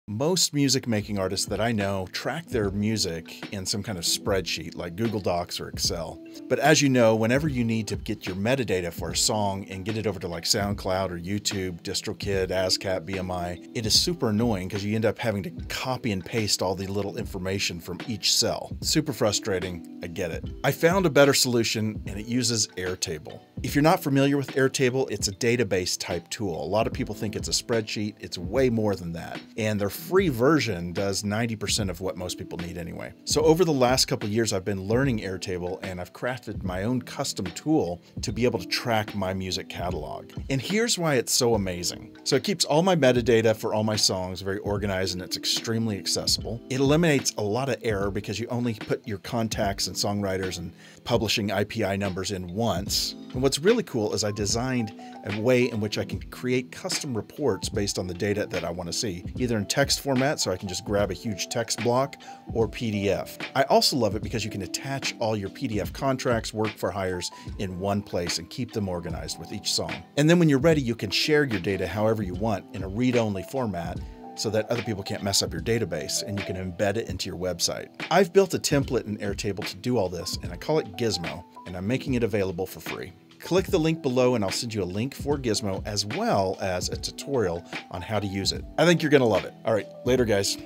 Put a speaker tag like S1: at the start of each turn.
S1: Most music making artists that I know track their music in some kind of spreadsheet like Google Docs or Excel. But as you know, whenever you need to get your metadata for a song and get it over to like SoundCloud or YouTube, DistroKid, ASCAP, BMI, it is super annoying because you end up having to copy and paste all the little information from each cell. Super frustrating, I get it. I found a better solution and it uses Airtable. If you're not familiar with Airtable, it's a database type tool. A lot of people think it's a spreadsheet. It's way more than that. And their free version does 90% of what most people need anyway. So over the last couple of years, I've been learning Airtable and I've crafted my own custom tool to be able to track my music catalog. And here's why it's so amazing. So it keeps all my metadata for all my songs very organized and it's extremely accessible. It eliminates a lot of error because you only put your contacts and songwriters and publishing IPI numbers in once. And what's really cool is I designed a way in which I can create custom reports based on the data that I want to see, either in text format, so I can just grab a huge text block, or PDF. I also love it because you can attach all your PDF contracts, work for hires in one place and keep them organized with each song. And then when you're ready, you can share your data however you want in a read-only format so that other people can't mess up your database and you can embed it into your website. I've built a template in Airtable to do all this and I call it Gizmo and I'm making it available for free. Click the link below and I'll send you a link for Gizmo as well as a tutorial on how to use it. I think you're gonna love it. All right, later guys.